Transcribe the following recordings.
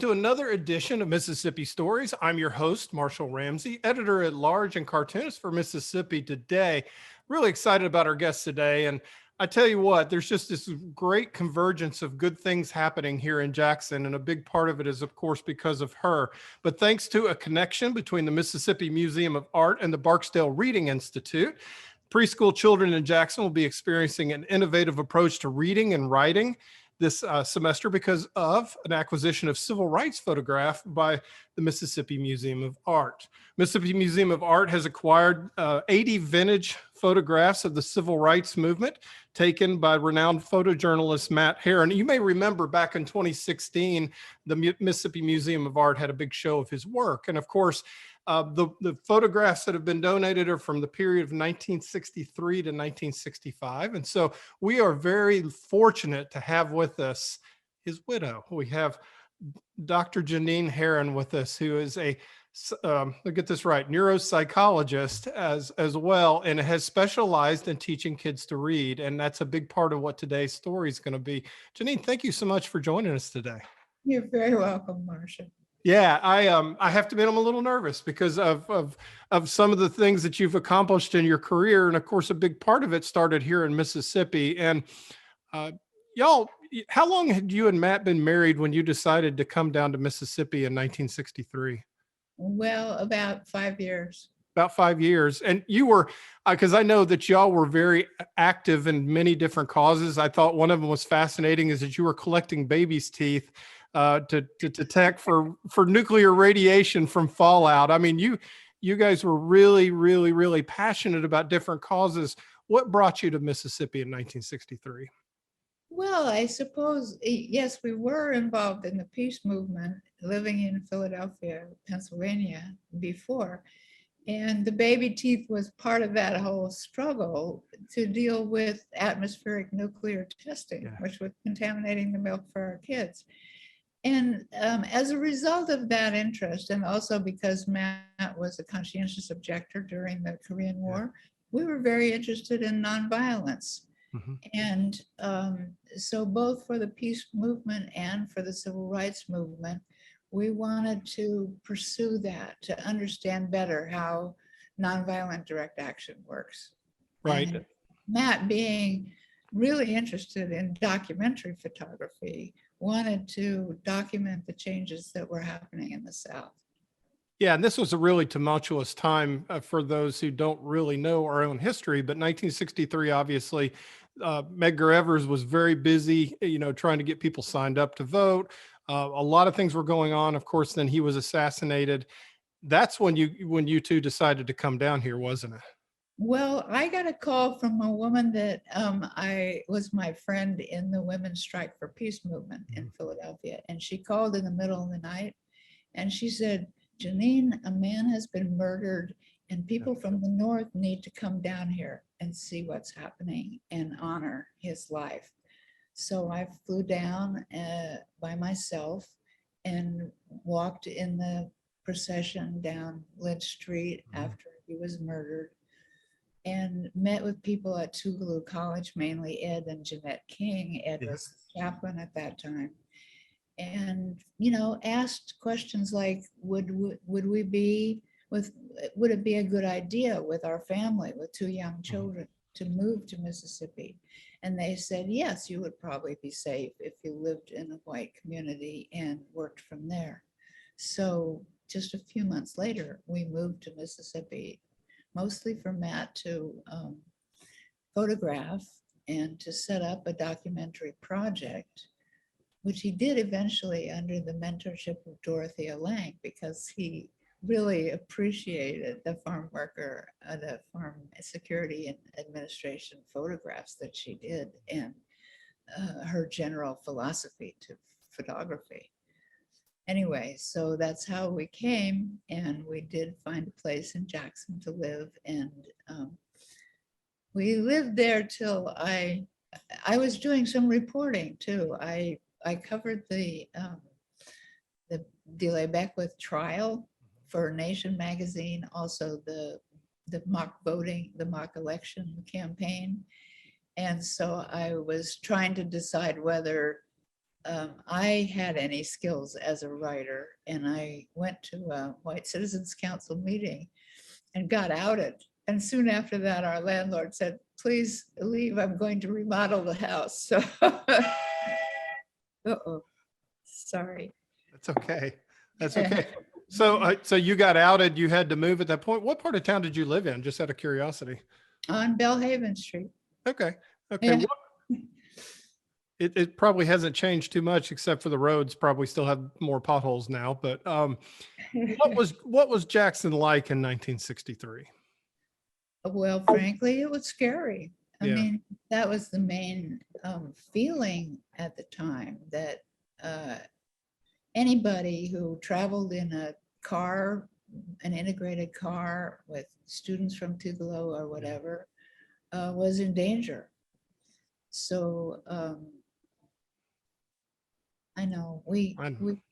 to another edition of Mississippi Stories. I'm your host, Marshall Ramsey, editor-at-large and cartoonist for Mississippi Today. Really excited about our guest today. And I tell you what, there's just this great convergence of good things happening here in Jackson. And a big part of it is, of course, because of her. But thanks to a connection between the Mississippi Museum of Art and the Barksdale Reading Institute, preschool children in Jackson will be experiencing an innovative approach to reading and writing this semester because of an acquisition of civil rights photograph by the Mississippi Museum of Art. Mississippi Museum of Art has acquired 80 vintage photographs of the civil rights movement taken by renowned photojournalist Matt Herron. You may remember back in 2016, the Mississippi Museum of Art had a big show of his work. And of course, the photographs that have been donated are from the period of 1963 to 1965. And so we are very fortunate to have with us his widow. We have Dr. Jeannine Herron with us, who is a, I'll get this right, neuropsychologist as well, and has specialized in teaching kids to read. And that's a big part of what today's story is going to be. Jeannine, thank you so much for joining us today. You're very welcome, Marcia. Yeah, I have to admit I'm a little nervous because of some of the things that you've accomplished in your career, and of course a big part of it started here in Mississippi. And y'all, how long had you and Matt been married when you decided to come down to Mississippi in 1963? Well, about 5 years. About 5 years. And you were, because I know that y'all were very active in many different causes. I thought one of them was fascinating is that you were collecting babies' teeth to detect for nuclear radiation from fallout. I mean, you guys were really passionate about different causes. What brought you to Mississippi in 1963? Well, I suppose, yes, we were involved in the peace movement, living in Philadelphia, Pennsylvania before. And the baby teeth was part of that whole struggle to deal with atmospheric nuclear testing, which was contaminating the milk for our kids. And as a result of that interest, and also because Matt was a conscientious objector during the Korean War, we were very interested in nonviolence. Mm-hmm. And so both for the peace movement and for the civil rights movement, we wanted to pursue that, to understand better how nonviolent direct action works. Right. And Matt, being really interested in documentary photography, wanted to document the changes that were happening in the South. Yeah, and this was a really tumultuous time for those who don't really know our own history. But 1963, obviously, Medgar Evers was very busy, trying to get people signed up to vote. A lot of things were going on. Of course, then he was assassinated. That's when you two decided to come down here, wasn't it? Well, I got a call from a woman that I was my friend in the Women's Strike for Peace movement in Philadelphia. And she called in the middle of the night and she said, Jeannine, a man has been murdered and people from the North need to come down here and see what's happening and honor his life. So I flew down by myself and walked in the procession down Lynch Street after he was murdered, and met with people at Tougaloo College, mainly Ed and Jeanette King. Ed was the chaplain at that time. And, asked questions like, would it be a good idea with our family, with 2 young children, to move to Mississippi? And they said, yes, you would probably be safe if you lived in a white community and worked from there. So just a few months later, we moved to Mississippi, mostly for Matt to photograph and to set up a documentary project, which he did eventually under the mentorship of Dorothea Lange, because he really appreciated the farm worker, the farm security and administration photographs that she did, and her general philosophy to photography. Anyway, so that's how we came, and we did find a place in Jackson to live, and we lived there till I was doing some reporting too. I covered the DeLay Beckwith trial for Nation magazine, also the mock voting, the mock election campaign. And so I was trying to decide whether I had any skills as a writer, and I went to a White Citizens Council meeting and got outed. And soon after that, our landlord said, "Please leave. I'm going to remodel the house." So, uh-oh, sorry. That's okay. That's okay. So you got outed. You had to move at that point. What part of town did you live in? Just out of curiosity. On Belhaven Street. Okay. Okay. Yeah. It probably hasn't changed too much, except for the roads probably still have more potholes now. But what was Jackson like in 1963? Well, frankly, it was scary. I Yeah. mean, that was the main feeling at the time, that anybody who traveled in a car, an integrated car with students from Tugelo or whatever, was in danger. So I know we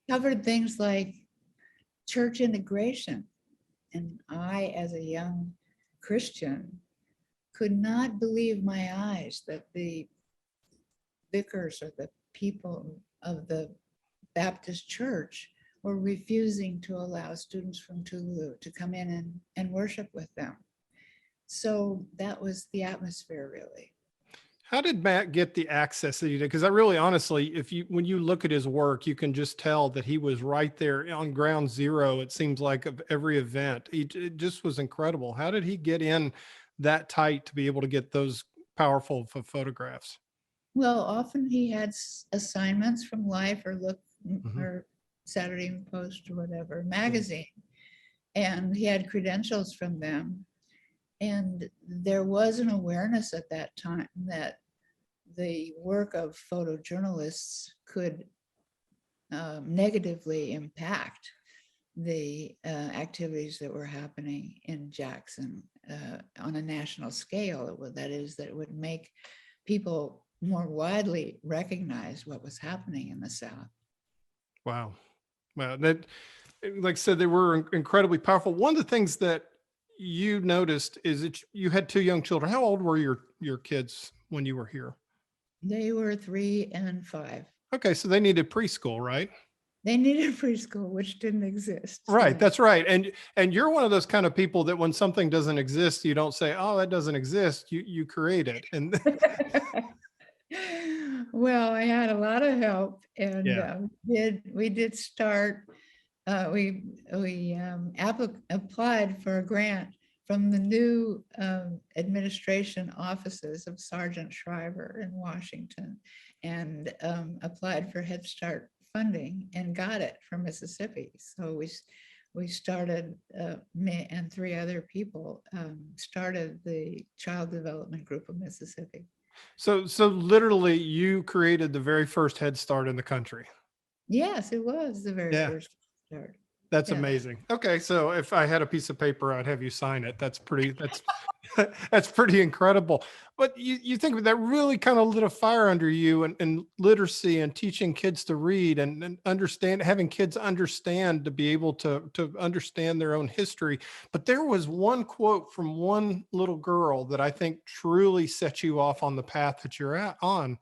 covered things like church integration. And I, as a young Christian, could not believe my eyes that the vicars or the people of the Baptist church were refusing to allow students from Tulu to come in and worship with them. So that was the atmosphere, really. How did Matt get the access that he did? Because I really, honestly, when you look at his work, you can just tell that he was right there on ground zero. It seems like of every event, it just was incredible. How did he get in that tight to be able to get those powerful photographs? Well, often he had assignments from Life or Look Mhm. or Saturday Post or whatever magazine, and he had credentials from them. And there was an awareness at that time that the work of photojournalists could negatively impact the activities that were happening in Jackson on a national scale. That is, that it would make people more widely recognize what was happening in the South. Wow. Wow. That, like I said, they were incredibly powerful. One of the things that you noticed is that you had two young children. How old were your kids when you were here? They were 3 and 5. Okay, so they needed preschool, right? They needed preschool, which didn't exist. Right, Yeah. that's right. And you're one of those kind of people that when something doesn't exist, you don't say, "Oh, that doesn't exist." You create it. And Well, I had a lot of help, and yeah. we did start. We applied for a grant from the new administration offices of Sergeant Shriver in Washington, and applied for Head Start funding and got it from Mississippi. So we started, me and 3 other people started the Child Development Group of Mississippi. So literally you created the very first Head Start in the country. Yes, it was the very Yeah. first start. That's Yeah. amazing. Okay, so if I had a piece of paper, I'd have you sign it. That's that's pretty incredible. But you think that really kind of lit a fire under you, and literacy and teaching kids to read and understand, having kids understand to be able to understand their own history. But there was one quote from one little girl that I think truly set you off on the path that you're on.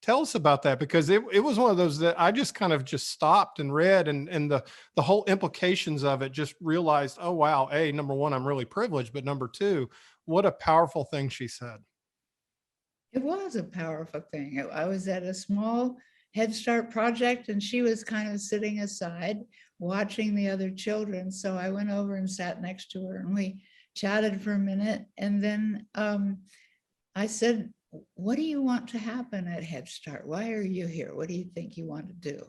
Tell us about that, because it was one of those that I just kind of just stopped and read, and the whole implications of it, just realized, oh, wow. Number one, I'm really privileged, but number two, what a powerful thing she said. It was a powerful thing. I was at a small Head Start project, and she was kind of sitting aside watching the other children. So I went over and sat next to her, and we chatted for a minute. And then I said, "What do you want to happen at Head Start? Why are you here? What do you think you want to do?"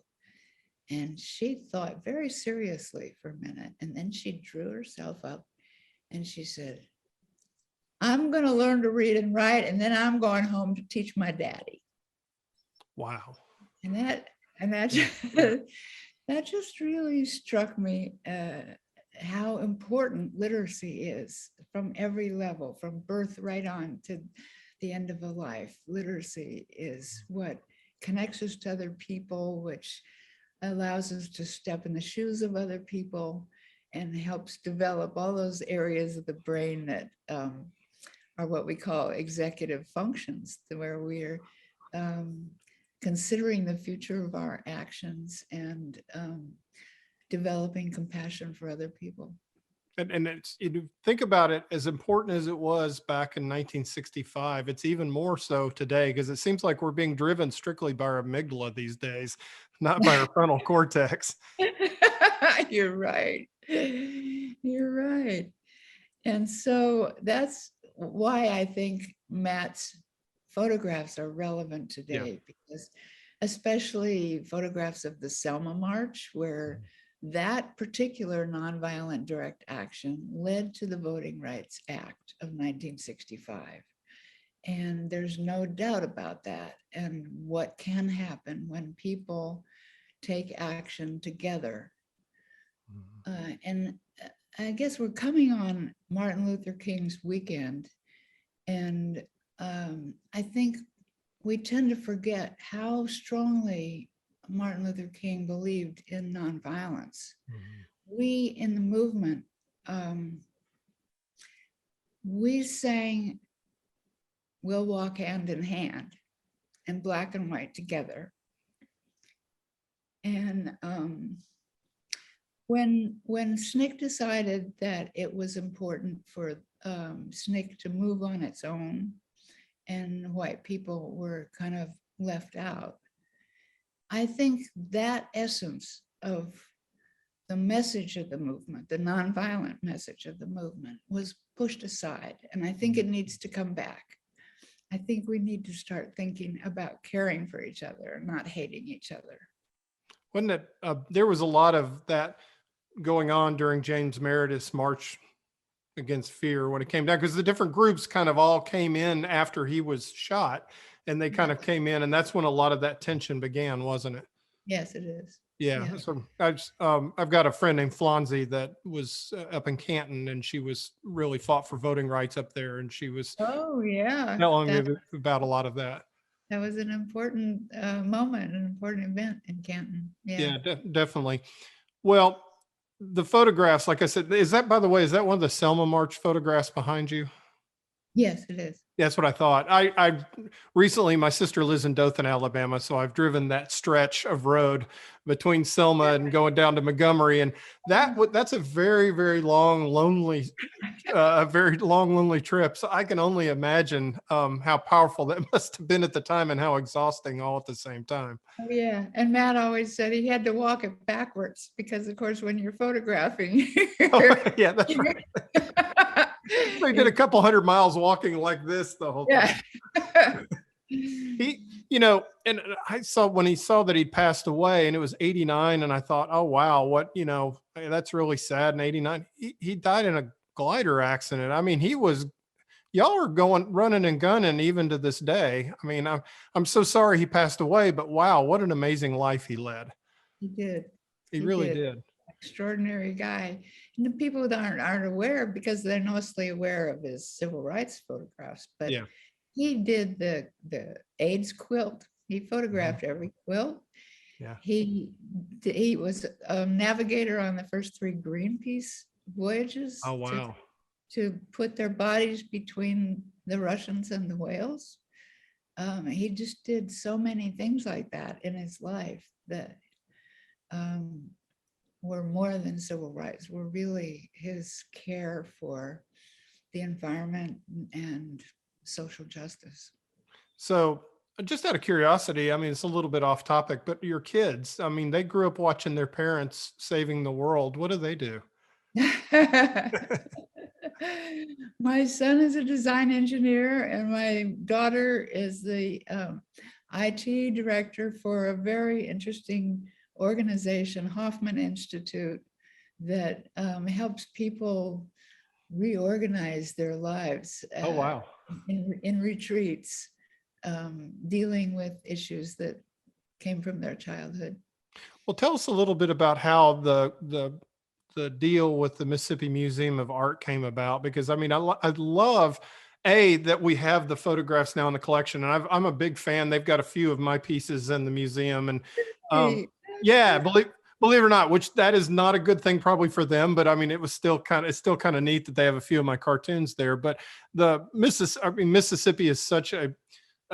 And she thought very seriously for a minute. And then she drew herself up and she said, "I'm going to learn to read and write, and then I'm going home to teach my daddy." Wow. And that that just really struck me, how important literacy is from every level, from birth right on to the end of a life. Literacy is what connects us to other people, which allows us to step in the shoes of other people and helps develop all those areas of the brain that are what we call executive functions, where we're considering the future of our actions and developing compassion for other people. And it's, you think about it, as important as it was back in 1965, it's even more so today, because it seems like we're being driven strictly by our amygdala these days, not by our frontal cortex. You're right. You're right. And so that's why I think Matt's photographs are relevant today, because especially photographs of the Selma March, where that particular nonviolent direct action led to the Voting Rights Act of 1965. And there's no doubt about that. And what can happen when people take action together. And I guess we're coming on Martin Luther King's weekend. And I think we tend to forget how strongly Martin Luther King believed in nonviolence. We in the movement, we sang "We'll Walk Hand in Hand" and Black and White together. And when SNCC decided that it was important for SNCC to move on its own and white people were kind of left out, I think that essence of the message of the movement, the nonviolent message of the movement, was pushed aside. And I think it needs to come back. I think we need to start thinking about caring for each other, not hating each other. Wasn't it, there was a lot of that going on during James Meredith's March Against Fear when it came down, because the different groups kind of all came in after he was shot, and they kind of came in, and that's when a lot of that tension began, wasn't it? Yes, it is. Yeah. So I've got a friend named Flonzie that was up in Canton, and she was really fought for voting rights up there, and she was telling me about a lot of that. That was an important moment, an important event in Canton. Yeah, definitely. Well, the photographs, like I said, is that, by the way, is that one of the Selma March photographs behind you? Yes, it is. That's what I thought. I recently, my sister lives in Dothan, Alabama, so I've driven that stretch of road between Selma and going down to Montgomery, and that's a very, very long, lonely, lonely trip. So I can only imagine how powerful that must have been at the time and how exhausting all at the same time. Oh, yeah, and Matt always said he had to walk it backwards because, of course, when you're photographing, yeah, that's right. So he did a couple 100 miles walking like this the whole time. He, and I saw when he saw that he'd passed away, and it was 89, and I thought, oh wow, what, that's really sad. In 89, he died in a glider accident. I mean, y'all are running and gunning even to this day. I mean, I'm so sorry he passed away, but wow, what an amazing life he led. He did. He really did. Extraordinary guy. And the people that aren't aware, because they're mostly aware of his civil rights photographs, but he did the Aids quilt. He photographed every quilt. Yeah. He was a navigator on the first 3 Greenpeace voyages. Oh, wow. To put their bodies between the Russians and the whales. He just did so many things like that in his life that were more than civil rights, were really his care for the environment and social justice. So just out of curiosity, I mean, it's a little bit off topic, but your kids, I mean, they grew up watching their parents saving the world. What do they do? My son is a design engineer, and my daughter is the IT director for a very interesting organization, Hoffman Institute, that helps people reorganize their lives. Oh, wow. In retreats, dealing with issues that came from their childhood. Well, tell us a little bit about how the deal with the Mississippi Museum of Art came about, because I mean, I love that we have the photographs now in the collection, and I'm a big fan. They've got a few of my pieces in the museum, and yeah, believe it or not, which that is not a good thing probably for them, but I mean, it's still kind of neat that they have a few of my cartoons there. But Mississippi is such a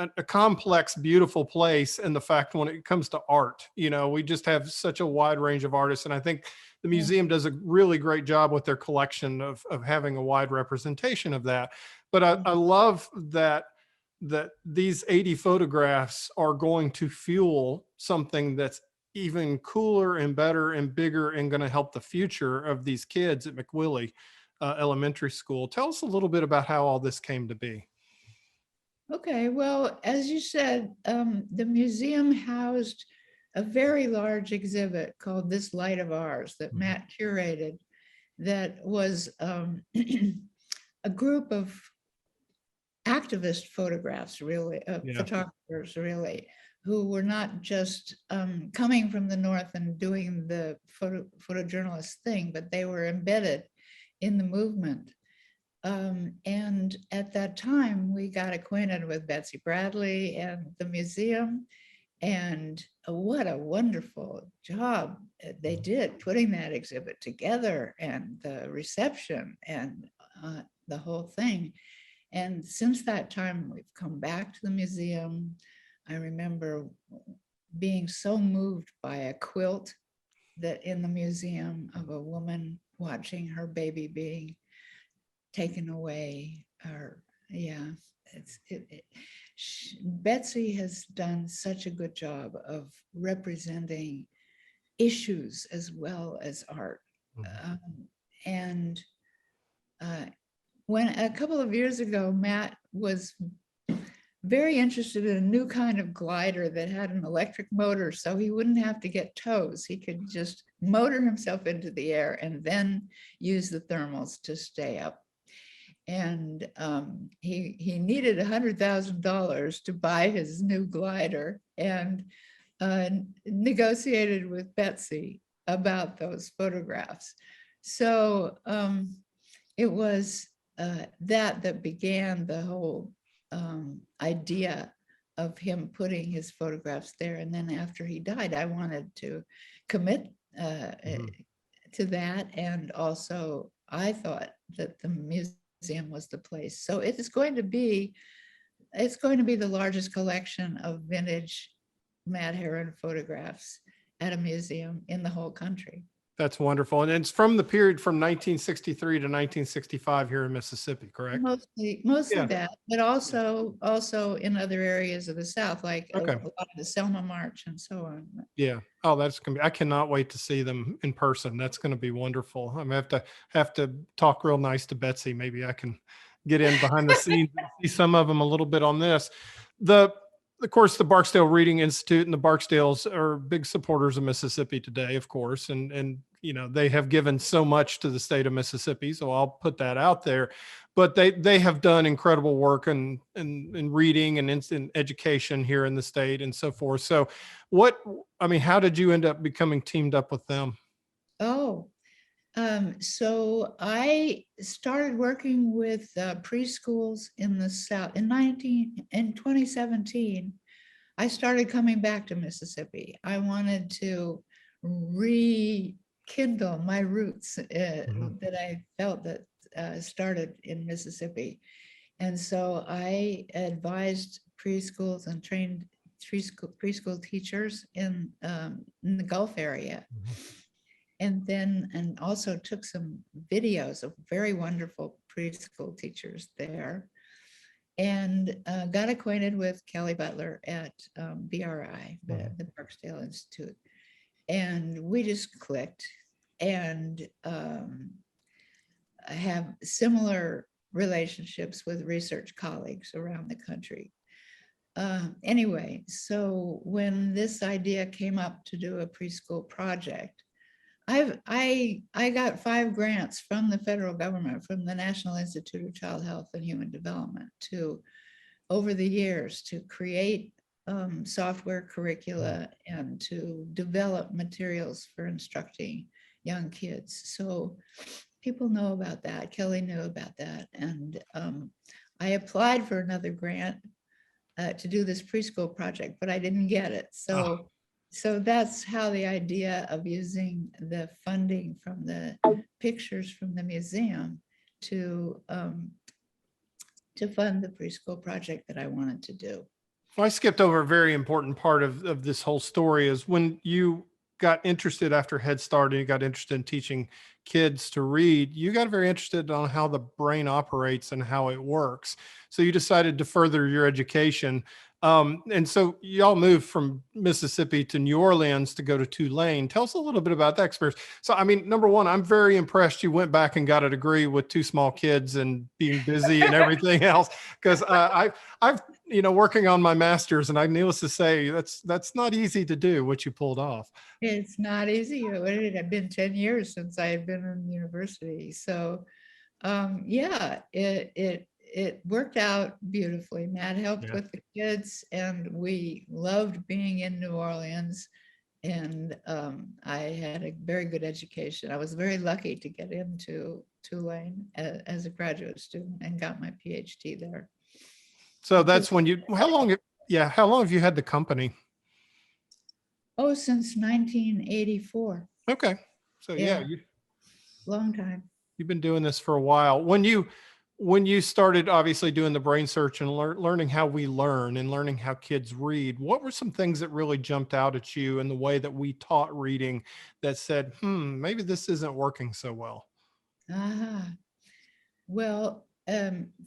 a complex, beautiful place. And the fact when it comes to art, we just have such a wide range of artists. And I think the Yeah. museum does a really great job with their collection of having a wide representation of that. But I love that these 80 photographs are going to fuel something that's even cooler and better and bigger and going to help the future of these kids at McWillie Elementary School. Tell us a little bit about how all this came to be. Okay, well, as you said, the museum housed a very large exhibit called This Light of Ours that Matt curated, that was a group of activist photographs, really, photographers, really, who were not just coming from the North and doing the photojournalist thing, but they were embedded in the movement. And at that time, we got acquainted with Betsy Bradley and the museum, and what a wonderful job they did putting that exhibit together, and the reception and the whole thing. And since that time, we've come back to the museum. I remember being so moved by a quilt that in the museum of a woman watching her baby being taken away. Or Betsy has done such a good job of representing issues as well as art. When a couple of years ago, Matt was very interested in a new kind of glider that had an electric motor, so he wouldn't have to get tows. He could just motor himself into the air and then use the thermals to stay up. And he needed $100,000 to buy his new glider, and negotiated with Betsy about those photographs. So it was that began the whole idea of him putting his photographs there. And then after he died, I wanted to commit to that. And also I thought that the museum was the place. So it's going to be the largest collection of vintage Matt Herron photographs at a museum in the whole country. That's wonderful. And it's from the period from 1963 to 1965 here in Mississippi, correct? Mostly Yeah. that, but also in other areas of the South, like a lot of the Selma March and so on. Yeah. Oh, that's gonna be, I cannot wait to see them in person. That's gonna be wonderful. I'm gonna have to talk real nice to Betsy. Maybe I can get in behind the scenes and see some of them a little bit on this. Of course, the Barksdale Reading Institute and the Barksdales are big supporters of Mississippi Today, of course, and they have given so much to the state of Mississippi, so I'll put that out there. But they have done incredible work in reading and in education here in the state and so forth. So, how did you end up becoming teamed up with them? So I started working with preschools in the South in 2017. I started coming back to Mississippi. I wanted to rekindle my roots that I felt that started in Mississippi. And so I advised preschools and trained preschool teachers in the Gulf area. And also took some videos of very wonderful preschool teachers there, and got acquainted with Kelly Butler at BRI, the Barksdale Institute. And we just clicked, and have similar relationships with research colleagues around the country. Anyway, so when this idea came up to do a preschool project, I got 5 grants from the federal government, from the National Institute of Child Health and Human Development, over the years, to create software curricula and to develop materials for instructing young kids. So people know about that. Kelly knew about that. And I applied for another grant to do this preschool project, but I didn't get it. So that's how the idea of using the funding from the pictures from the museum to fund the preschool project that I wanted to do. Well, I skipped over a very important part of this whole story is when you got interested after Head Start and you got interested in teaching kids to read, you got very interested on how the brain operates and how it works. So you decided to further your education. And so y'all moved from Mississippi to New Orleans to go to Tulane. Tell us a little bit about that experience. So, I mean, number one, I'm very impressed you went back and got a degree with two small kids and being busy and everything else. Because I've working on my master's, and I needless to say, that's not easy to do what you pulled off. It's not easy. It had been 10 years since I had been in university. So yeah, it worked out beautifully. Matt helped Yeah. with the kids, and we loved being in New Orleans. And I had a very good education. I was very lucky to get into Tulane as a graduate student and got my PhD there. So that's when how long have you had the company? Oh, since 1984. Okay. So yeah, Long time. you've been doing this for a while. When you started obviously doing the brain search and learning how we learn and learning how kids read, what were some things that really jumped out at you in the way that we taught reading that said, maybe this isn't working so well? Well,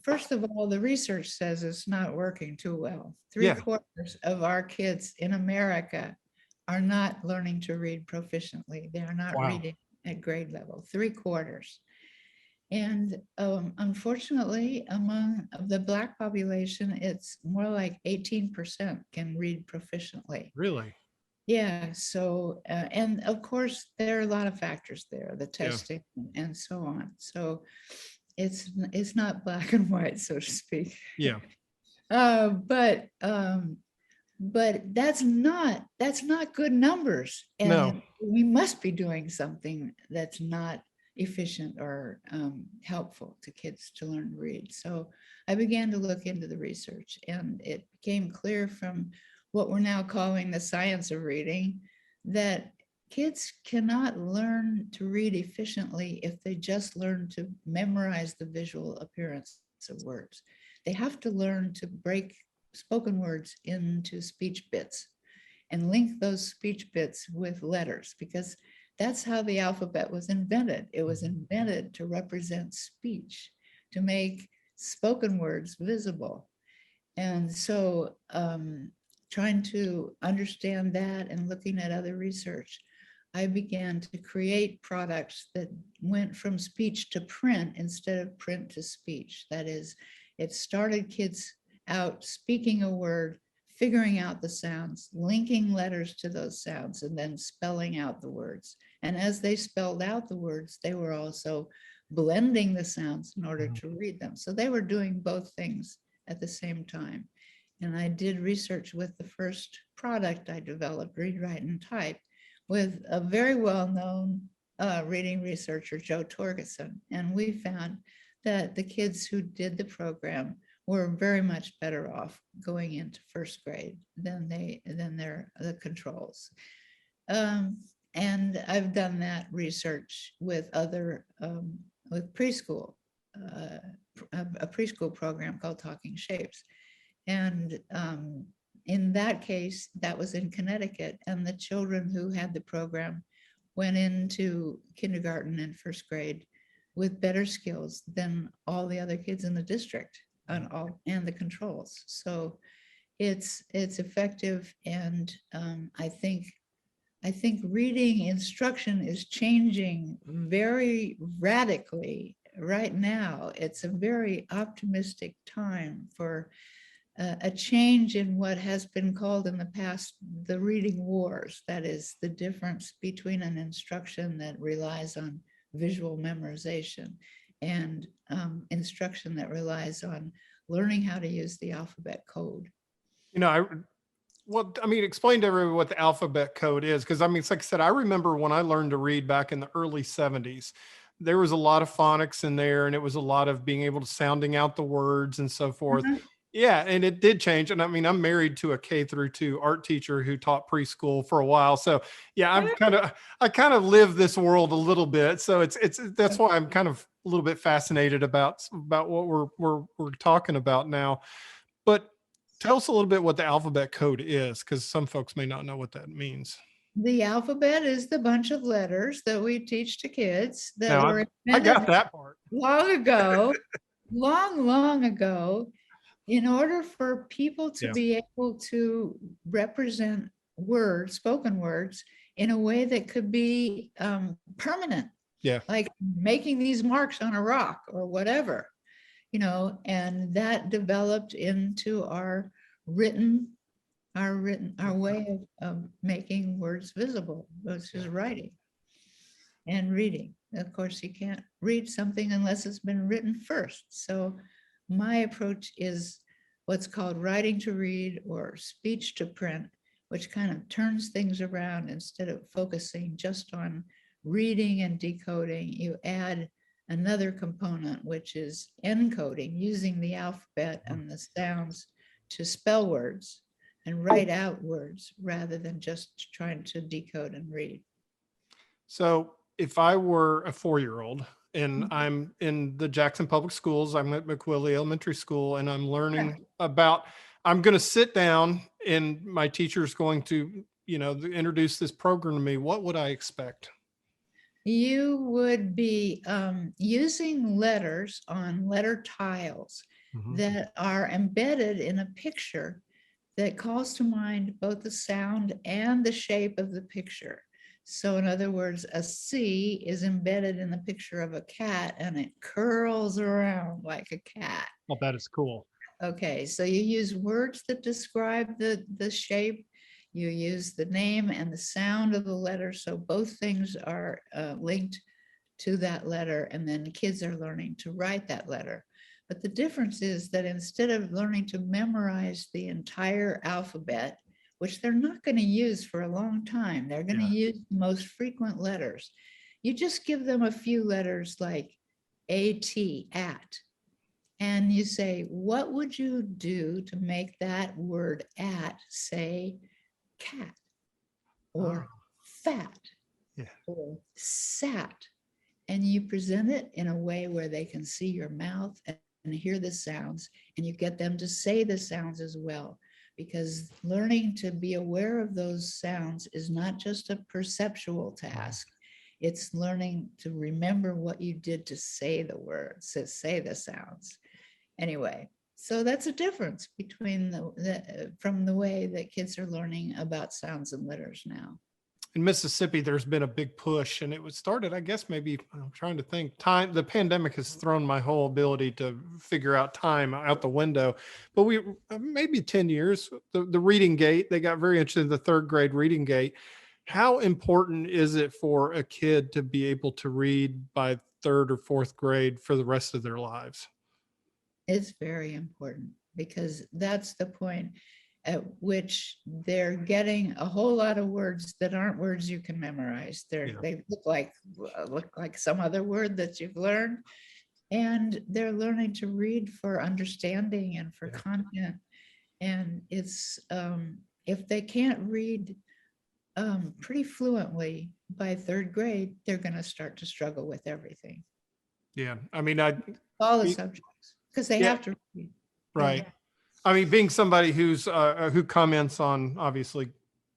first of all, the research says it's not working too well. Yeah. 3/4 of our kids in America are not learning to read proficiently. They are not Wow. reading at grade level, 3/4. And unfortunately, among the Black population, it's more like 18% can read proficiently. Really? Yeah, so, and of course, there are a lot of factors there, the Yeah. testing and so on. So it's not black and white, so to speak. Yeah. But that's not good numbers. And No. we must be doing something that's not efficient or helpful to kids to learn to read. So I began to look into the research, and it became clear from what we're now calling the science of reading that kids cannot learn to read efficiently if they just learn to memorize the visual appearance of words. They have to learn to break spoken words into speech bits and link those speech bits with letters, because that's how the alphabet was invented. It was invented to represent speech, to make spoken words visible. And so trying to understand that and looking at other research, I began to create products that went from speech to print instead of print to speech. That is, it started kids out speaking a word, figuring out the sounds, linking letters to those sounds, and then spelling out the words. And as they spelled out the words, they were also blending the sounds in order to read them. So they were doing both things at the same time. And I did research with the first product I developed, Read, Write, and Type, with a very well-known reading researcher, Joe Torgeson. And we found that the kids who did the program were very much better off going into first grade than the controls. And I've done that research with other, with preschool, a preschool program called Talking Shapes. And in that case, that was in Connecticut, and the children who had the program went into kindergarten and first grade with better skills than all the other kids in the district and the controls. So it's effective, and I think reading instruction is changing very radically right now. It's a very optimistic time for a change in what has been called in the past the reading wars. That is, the difference between an instruction that relies on visual memorization and instruction that relies on learning how to use the alphabet code. Explain to everyone what the alphabet code is. Because it's like I said, I remember when I learned to read back in the early 70s, there was a lot of phonics in there, and it was a lot of being able to sounding out the words and so forth. Mhm. Yeah, and it did change. And I'm married to a K-2 art teacher who taught preschool for a while. So yeah, I kind of live this world a little bit. So that's why I'm kind of a little bit fascinated about what we're talking about now. But Tell us a little bit what the alphabet code is, because some folks may not know what that means. The alphabet is the bunch of letters that we teach to kids that Now, were I got invented that part. long ago, long ago, in order for people to be able to represent words, spoken words, in a way that could be permanent. Yeah. Like making these marks on a rock or whatever, you know, and that developed into our way of making words visible, which is writing and reading. Of course, you can't read something unless it's been written first. So my approach is what's called writing to read or speech to print, which kind of turns things around. Instead of focusing just on reading and decoding, you add another component, which is encoding, using the alphabet and the sounds to spell words and write out words rather than just trying to decode and read. So if I were a 4-year-old and I'm in the Jackson Public Schools, I'm at McWillie Elementary School, and I'm learning about, I'm going to sit down and my teacher's going to, you know, introduce this program to me, what would I expect? You would be using letters on letter tiles that are embedded in a picture that calls to mind both the sound and the shape of the picture. So in other words, a C is embedded in the picture of a cat and it curls around like a cat. Well, that is cool. Okay, so you use words that describe the shape. You use the name and the sound of the letter. So both things are linked to that letter, and then kids are learning to write that letter. But the difference is that instead of learning to memorize the entire alphabet, which they're not going to use for a long time, they're going to use the most frequent letters. You just give them a few letters like A-T, at, and you say, what would you do to make that word at say cat or fat or sat? And you present it in a way where they can see your mouth and hear the sounds, and you get them to say the sounds as well, because learning to be aware of those sounds is not just a perceptual task. It's learning to remember what you did to say the words, to say the sounds. Anyway, so that's a difference between from the way that kids are learning about sounds and letters now. In Mississippi, there's been a big push, and it was started, I guess, maybe, I'm trying to think, the pandemic has thrown my whole ability to figure out time out the window, but maybe 10 years, the reading gate, they got very interested in the 3rd grade reading gate. How important is it for a kid to be able to read by 3rd or 4th grade for the rest of their lives? It's very important, because that's the point at which they're getting a whole lot of words that aren't words you can memorize. They look like some other word that you've learned, and they're learning to read for understanding and for content. And it's if they can't read pretty fluently by 3rd grade, they're going to start to struggle with everything. Yeah, I mean, all the subjects, because they have to read. Right. I mean, being somebody who comments on obviously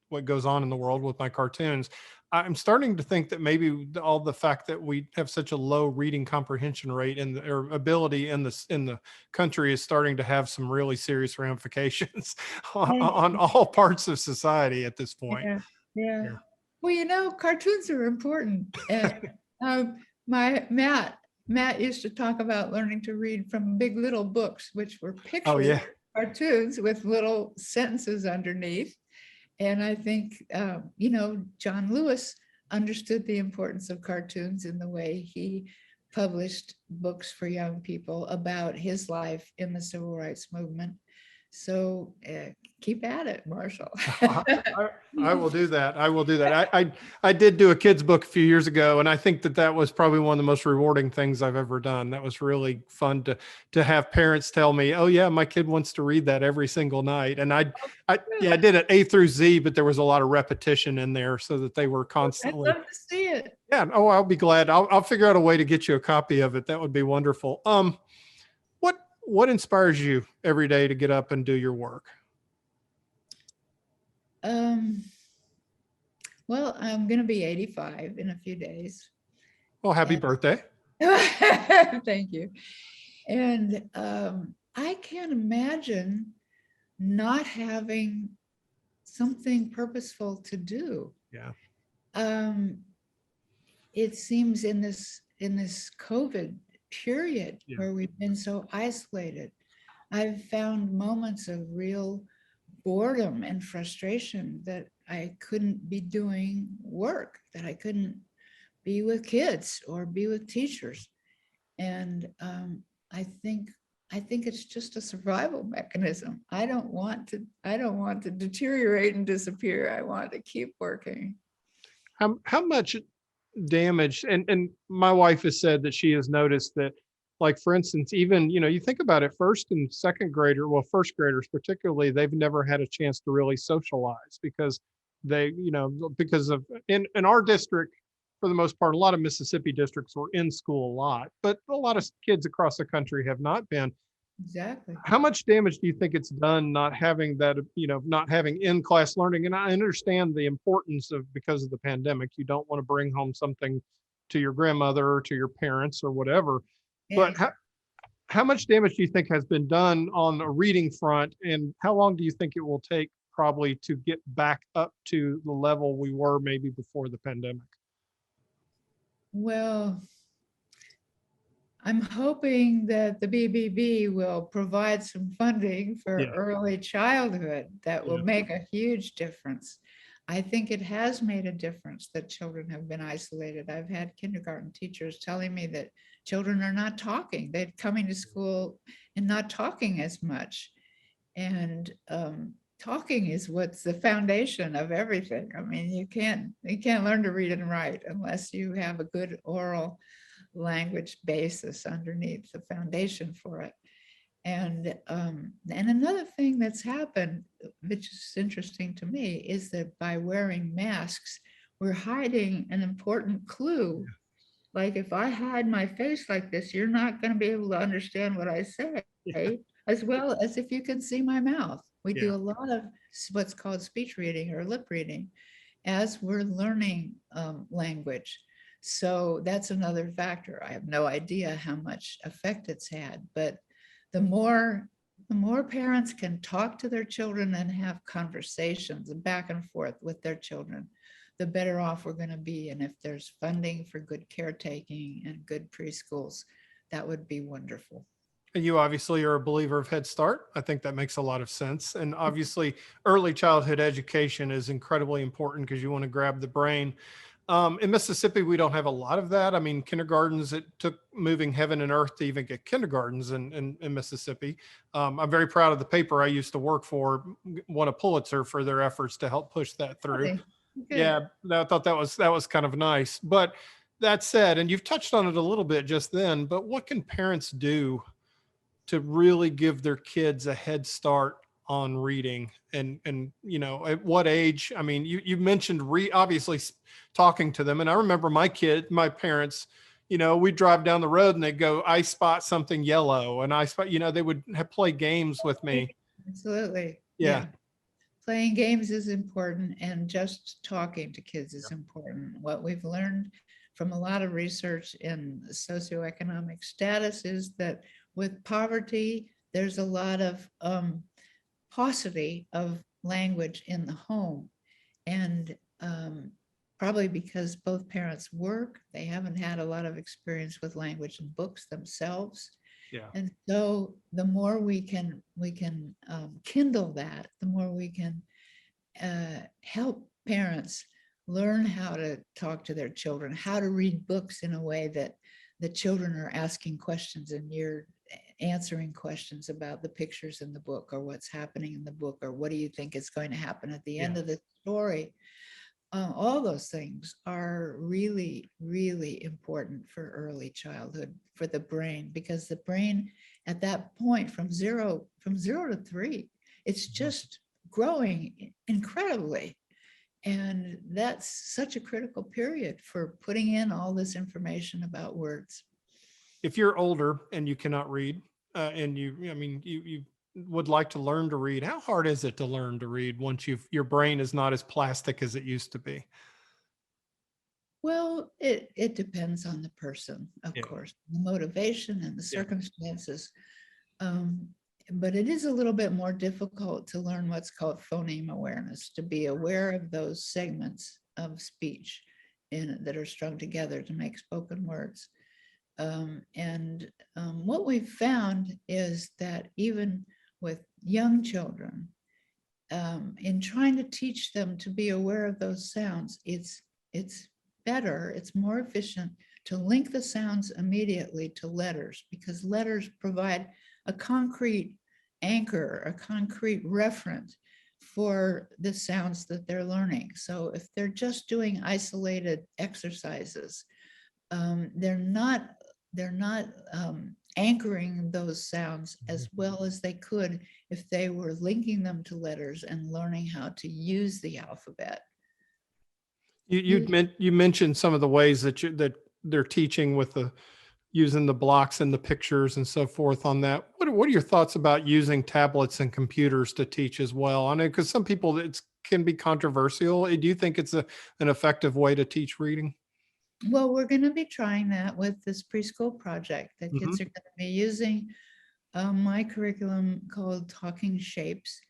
what goes on in the world with my cartoons, I'm starting to think that maybe all the fact that we have such a low reading comprehension rate and or ability in the country is starting to have some really serious ramifications on all parts of society at this point. Yeah. Well, you know, cartoons are important. And Matt used to talk about learning to read from Big Little books, which were pictures, cartoons with little sentences underneath. And I think, you know, John Lewis understood the importance of cartoons in the way he published books for young people about his life in the civil rights movement. So keep at it, Marshall. I will do that. I will do that. I did do a kid's book a few years ago, and I think that was probably one of the most rewarding things I've ever done. That was really fun to have parents tell me, "Oh yeah, my kid wants to read that every single night." And I did it A through Z, but there was a lot of repetition in there so that they were constantly. I'd love to see it. Yeah. Oh, I'll be glad. I'll figure out a way to get you a copy of it. That would be wonderful. What inspires you every day to get up and do your work? Um, well, I'm going to be 85 in a few days. Well, happy And birthday. thank you. And I can't imagine not having something purposeful to do. Yeah. Um, it seems in this COVID period Yeah. where we've been so isolated, I've found moments of real boredom and frustration that I couldn't be doing work, that I couldn't be with kids or be with teachers. And I think it's just a survival mechanism. I don't want to deteriorate and disappear. I want to keep working. How much damage, and my wife has said that she has noticed that, like, for instance, even, you think about it, first and second grader, well, first graders particularly, they've never had a chance to really socialize because because of in our district, for the most part, a lot of Mississippi districts were in school a lot, but a lot of kids across the country have not been. Exactly. How much damage do you think it's done not having that, not having in-class learning? And I understand the importance of, because of the pandemic, you don't want to bring home something to your grandmother or to your parents or whatever. Yeah. But how much damage do you think has been done on a reading front? And how long do you think it will take probably to get back up to the level we were maybe before the pandemic? Well, I'm hoping that the BBB will provide some funding for Yeah. early childhood that will Yeah. make a huge difference. I think it has made a difference that children have been isolated. I've had kindergarten teachers telling me that children are not talking. They're coming to school and not talking as much. And talking is what's the foundation of everything. I mean, you can't learn to read and write unless you have a good oral language basis underneath the foundation for it. And another thing that's happened, which is interesting to me, is that by wearing masks, we're hiding an important clue. Like if I hide my face like this, you're not going to be able to understand what I say, Yeah. as well as if you can see my mouth. We Yeah. do a lot of what's called speech reading or lip reading as we're learning language. So that's another factor. I have no idea how much effect it's had, but the more parents can talk to their children and have conversations back and forth with their children, the better off we're going to be. And if there's funding for good caretaking and good preschools, that would be wonderful. And you obviously are a believer of Head Start. I think that makes a lot of sense. And obviously, early childhood education is incredibly important because you want to grab the brain. In Mississippi, we don't have a lot of that. I mean, kindergartens, it took moving heaven and earth to even get kindergartens in Mississippi. I'm very proud of the paper I used to work for, won a Pulitzer for their efforts to help push that through. Okay, good. Yeah, I thought that was kind of nice. But that said, and you've touched on it a little bit just then, but what can parents do to really give their kids a head start on reading? And at what age? I mean, you mentioned obviously talking to them, and I remember my parents, we'd drive down the road and they'd go, I spot something yellow, and I spot, they would play games with me. Absolutely. Yeah. Yeah. Playing games is important, and just talking to kids is important. What we've learned from a lot of research in socioeconomic status is that with poverty, there's a lot of paucity of language in the home. And probably because both parents work, they haven't had a lot of experience with language and books themselves. Yeah. And so the more we can kindle that, the more we can help parents learn how to talk to their children, how to read books in a way that the children are asking questions and you're answering questions about the pictures in the book or what's happening in the book, or what do you think is going to happen at the end of the story. All those things are really, really important for early childhood, for the brain, because the brain at that point from zero to 3, it's just growing incredibly. And that's such a critical period for putting in all this information about words. If you're older and you cannot read, and I mean, you would like to learn to read. How hard is it to learn to read once your brain is not as plastic as it used to be? Well, it depends on the person, of Yeah. course, the motivation and the Yeah. circumstances. Um, but it is a little bit more difficult to learn what's called phoneme awareness, to be aware of those segments of speech that are strung together to make spoken words. What we've found is that even with young children, in trying to teach them to be aware of those sounds, it's better, it's more efficient to link the sounds immediately to letters, because letters provide a concrete anchor, a concrete reference for the sounds that they're learning. So if they're just doing isolated exercises, they're not anchoring those sounds as well as they could if they were linking them to letters and learning how to use the alphabet. You mentioned some of the ways that they're teaching with using the blocks and the pictures and so forth on that. What are your thoughts about using tablets and computers to teach as well? I know, because some people it can be controversial. Do you think it's an effective way to teach reading? Well, we're going to be trying that with this preschool project that Mhm. kids are going to be using my curriculum called Talking Shapes,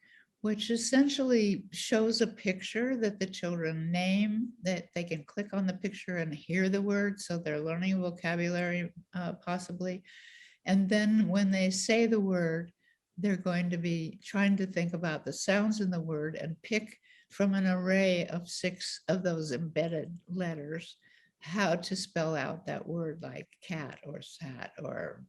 which essentially shows a picture that the children name, that they can click on the picture and hear the word, so they're learning vocabulary possibly. And then when they say the word, they're going to be trying to think about the sounds in the word and pick from an array of 6 of those embedded letters how to spell out that word, like cat or sat or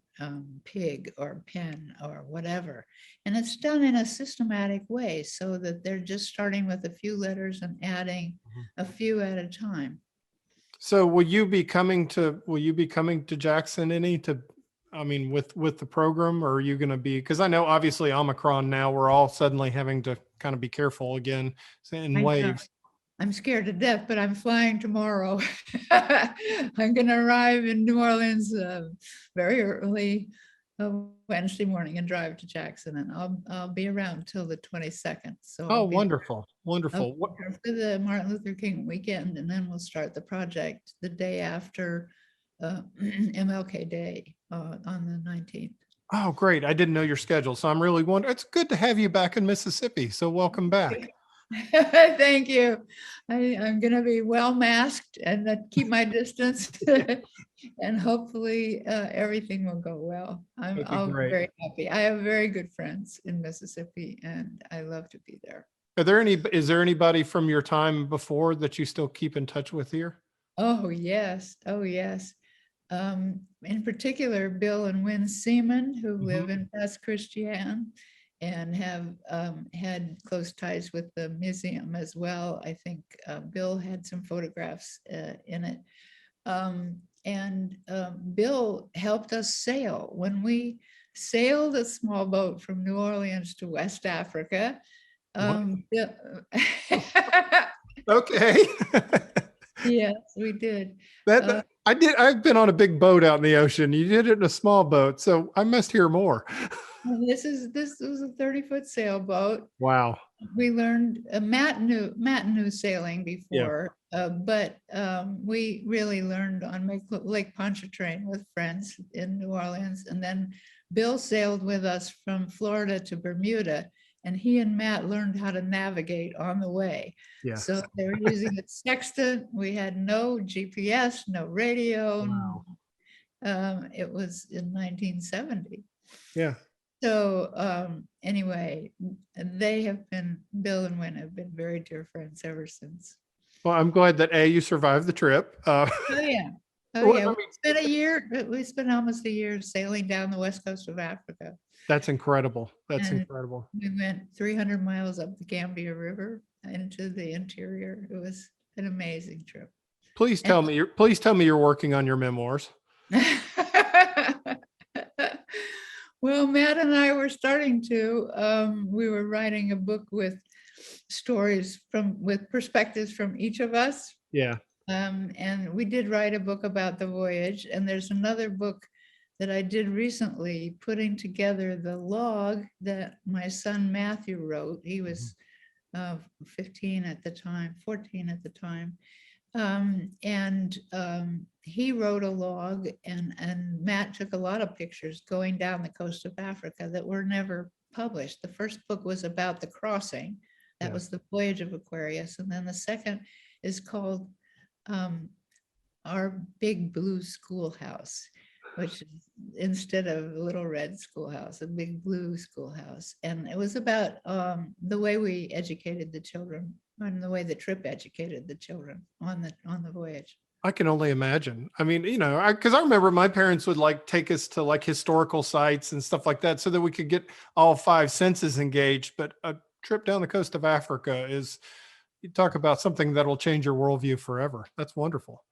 pig or pen or whatever. And it's done in a systematic way so that they're just starting with a few letters and adding a few at a time. So will you be coming to Jackson I mean, with the program, or are you going to be, because I know obviously Omicron now, we're all suddenly having to kind of be careful again in I know. waves. I'm scared to death, but I'm flying tomorrow. I'm going to arrive in New Orleans very early Wednesday morning and drive to Jackson, and I'll be around till the 22nd. So Oh, I'll be wonderful. I'll Wonderful. be there for the Martin Luther King weekend, and then we'll start the project the day after MLK Day on the 19th. Oh, great. I didn't know your schedule. So I'm really wondering, it's good to have you back in Mississippi. So welcome back. Thank you. I'm going to be well masked and keep my distance, and hopefully everything will go well. That'd be I'll be great. very happy. I have very good friends in Mississippi, and I love to be there. Is there anybody from your time before that you still keep in touch with here? Oh, yes. Oh, yes. In particular, Bill and Wyn Seaman, who live in Pass Christian and have had close ties with the museum as well. I think Bill had some photographs in it. Bill helped us sail. When we sailed a small boat from New Orleans to West Africa. Okay. Yes, we did. I've been on a big boat out in the ocean. You did it in a small boat, so I must hear more. This was a 30-foot sailboat. Wow. We learned Matt knew sailing before, but we really learned on Lake Pontchartrain with friends in New Orleans, and then Bill sailed with us from Florida to Bermuda, and he and Matt learned how to navigate on the way. Yes. So they were using a sextant. We had no GPS, no radio. Wow. It was in 1970. Yeah. So anyway, Bill and Wyn have been very dear friends ever since. Well, I'm glad that you survived the trip. Oh yeah. Oh Well, yeah. I mean, We spent almost a year sailing down the west coast of Africa. that's incredible. That's And incredible. we went 300 miles up the Gambia River into the interior. It was an amazing trip. Please tell me you're working on your memoirs. Well, Matt and I were starting to. We were writing a book with stories with perspectives from each of us. Yeah. And we did write a book about the voyage, and there's another book that I did recently, putting together the log that my son Matthew wrote. He was 15 at the time, 14 at the time. He wrote a log, and Matt took a lot of pictures going down the coast of Africa that were never published. The first book was about the crossing. That was the voyage of Aquarius. And then the second is called Our Big Blue Schoolhouse, which is, instead of a little red schoolhouse, a big blue schoolhouse. And it was about the way we educated the children and the way the trip educated the children on the voyage. I can only imagine. I mean, you know, because I remember my parents would like take us to like historical sites and stuff like that so that we could get all five senses engaged. But a trip down the coast of Africa is, you talk about something that will change your worldview forever. That's wonderful.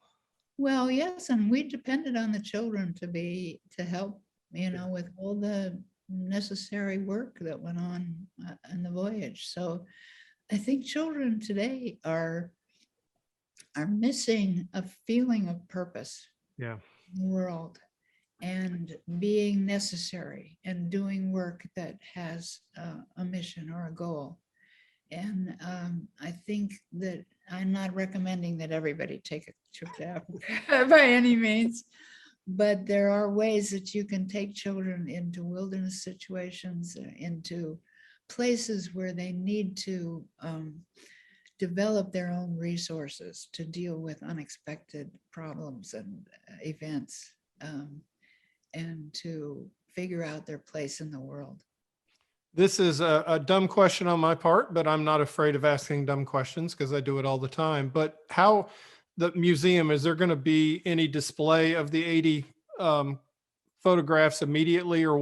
Well, yes, and we depended on the children to help, you know, with all the necessary work that went on in the voyage. So I think children today are missing a feeling of purpose in the world, and being necessary and doing work that has a mission or a goal. And I think that I'm not recommending that everybody take a trip to Africa by any means, but there are ways that you can take children into wilderness situations, into places where they need to develop their own resources to deal with unexpected problems and events, and to figure out their place in the world. This is a dumb question on my part, but I'm not afraid of asking dumb questions because I do it all the time. But how the museum, is there going to be any display of the 80 photographs immediately, or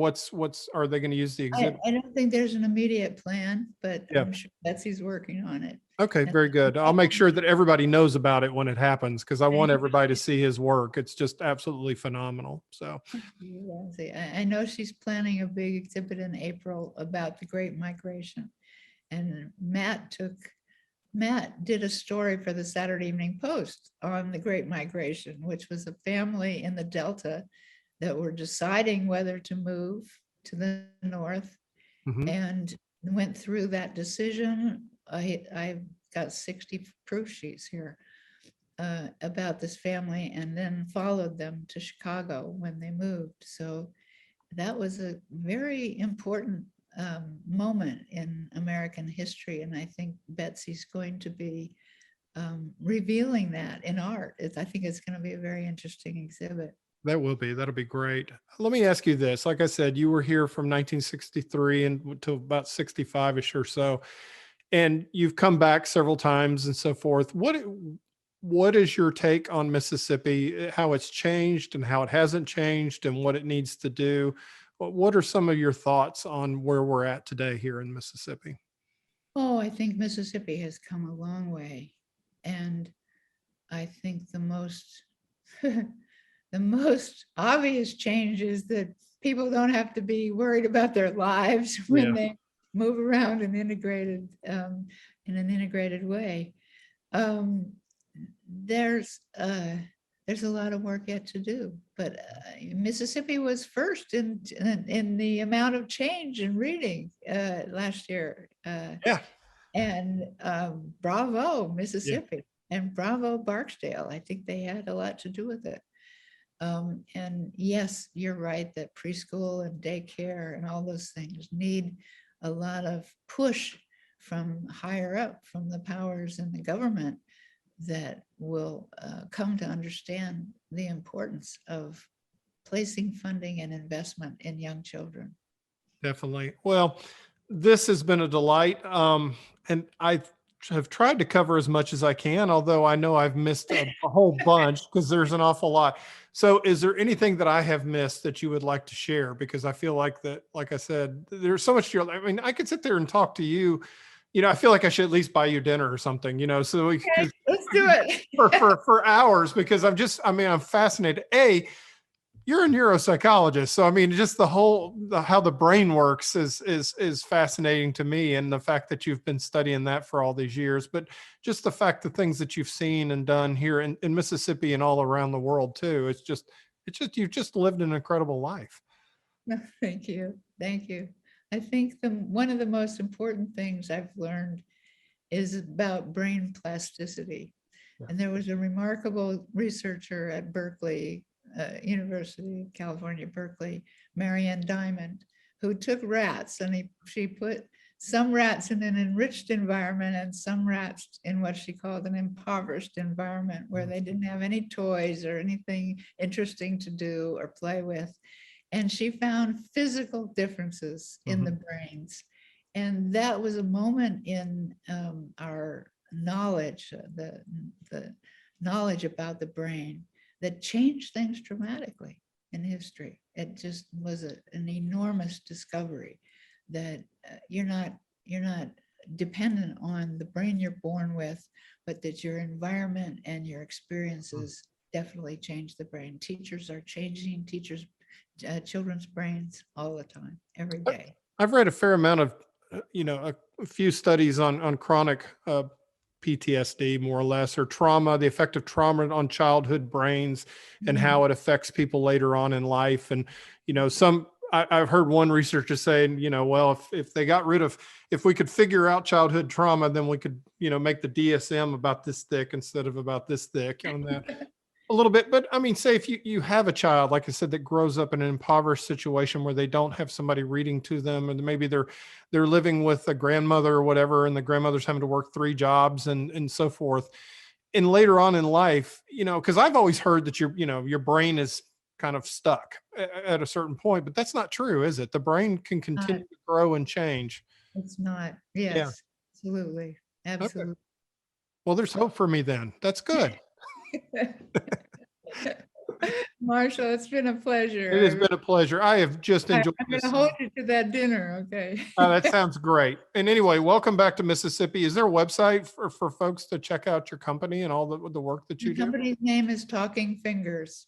are they going to use the exhibit? I don't think there's an immediate plan, but Yeah. I'm sure Betsy's working on it. Okay, very good. I'll make sure that everybody knows about it when it happens, because I want everybody to see his work. It's just absolutely phenomenal. So I know she's planning a big exhibit in April about the Great Migration. And Matt did a story for the Saturday Evening Post on the Great Migration, which was a family in the Delta that were deciding whether to move to the north, and went through that decision. I've got 60 proof sheets here about this family, and then followed them to Chicago when they moved. So that was a very important moment in American history. And I think Betsy's going to be revealing that in art. I think it's going to be a very interesting exhibit. that'll be great. Let me ask you this. Like I said, you were here from 1963 until about 65-ish or so, and you've come back several times and so forth. What is your take on Mississippi, how it's changed and how it hasn't changed and what it needs to do? What are some of your thoughts on where we're at today here in Mississippi? Oh, I think Mississippi has come a long way. And I think the most the most obvious change is that people don't have to be worried about their lives when they move around in an integrated way. There's a lot of work yet to do, but Mississippi was first in the amount of change in reading last year. And bravo, Mississippi, and bravo, Barksdale. I think they had a lot to do with it. And yes, you're right that preschool and daycare and all those things need a lot of push from higher up, from the powers in the government that will come to understand the importance of placing funding and investment in young children. Definitely. Well, this has been a delight. And I have tried to cover as much as I can, although I know I've missed a whole bunch because there's an awful lot. So is there anything that I have missed that you would like to share? Because I feel like that, like I said, there's so much I mean, I could sit there and talk to you. You know, I feel like I should at least buy you dinner or something, you know, so we Okay, let's do it for hours, because I'm fascinated. You're a neuropsychologist, so I mean, just how the brain works is fascinating to me, and the fact that you've been studying that for all these years. But just the fact, the things that you've seen and done here in Mississippi and all around the world too, it's just You've just lived an incredible life. No, thank you. Thank you. I think one of the most important things I've learned is about brain plasticity. Yeah. And there was a remarkable researcher at Berkeley, University of California, Berkeley, Marianne Diamond, who took rats and she put some rats in an enriched environment and some rats in what she called an impoverished environment where they didn't have any toys or anything interesting to do or play with. And she found physical differences in the brains. And that was a moment in our knowledge, the knowledge about the brain that changed things dramatically in history. It just was an enormous discovery that you're not dependent on the brain you're born with, but that your environment and your experiences definitely change the brain. Teachers are changing children's brains all the time, every day. I've read a fair amount of, a few studies on chronic PTSD, more or less, or trauma, the effect of trauma on childhood brains and how it affects people later on in life. And, I've heard one researcher saying, well, if we could figure out childhood trauma, then we could, make the DSM about this thick instead of about this thick on that. A little bit, but I mean, say if you have a child, like I said, that grows up in an impoverished situation where they don't have somebody reading to them, and maybe they're living with a grandmother or whatever, and the grandmother's having to work 3 jobs and so forth. And later on in life, because I've always heard that your brain is kind of stuck at a certain point, but that's not true, is it? The brain can continue to grow and change. It's not. Yes, yeah. Absolutely. Absolutely. Okay. Well, there's hope for me then. That's good. Marshall, it's been a pleasure. It has been a pleasure. I have just enjoyed I'm going to hold you to that dinner. Okay. Oh, that sounds great. And anyway, welcome back to Mississippi. Is there a website for folks to check out your company and all the work that you do? The company's name is Talking Fingers,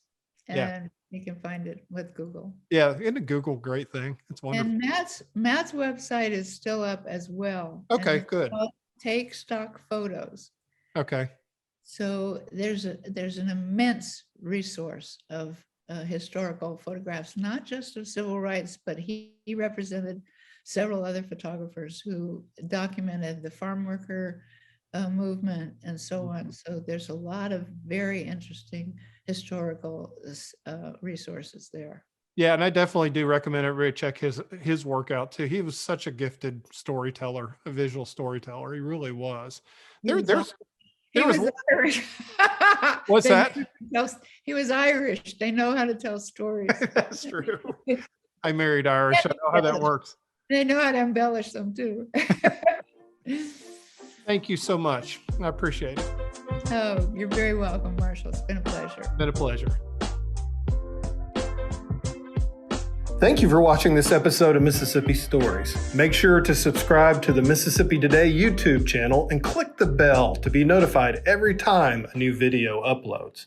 and you can find it with Google. Yeah, into Google, great thing. It's wonderful. And Matt's website is still up as well. Okay, good. Take Stock Photos. Okay. So there's an immense resource of historical photographs, not just of civil rights, but he represented several other photographers who documented the farm worker movement and so on. So there's a lot of very interesting historical resources there. Yeah, and I definitely do recommend everybody check his work out too. He was such a gifted storyteller, a visual storyteller. He really was. He was Irish. What's that? He was Irish. They know how to tell stories. That's true. I married Irish. I know how that works. They know how to embellish them too. Thank you so much. I appreciate it. Oh, you're very welcome, Marshall. It's been a pleasure. It's been a pleasure. Thank you for watching this episode of Mississippi Stories. Make sure to subscribe to the Mississippi Today YouTube channel and click the bell to be notified every time a new video uploads.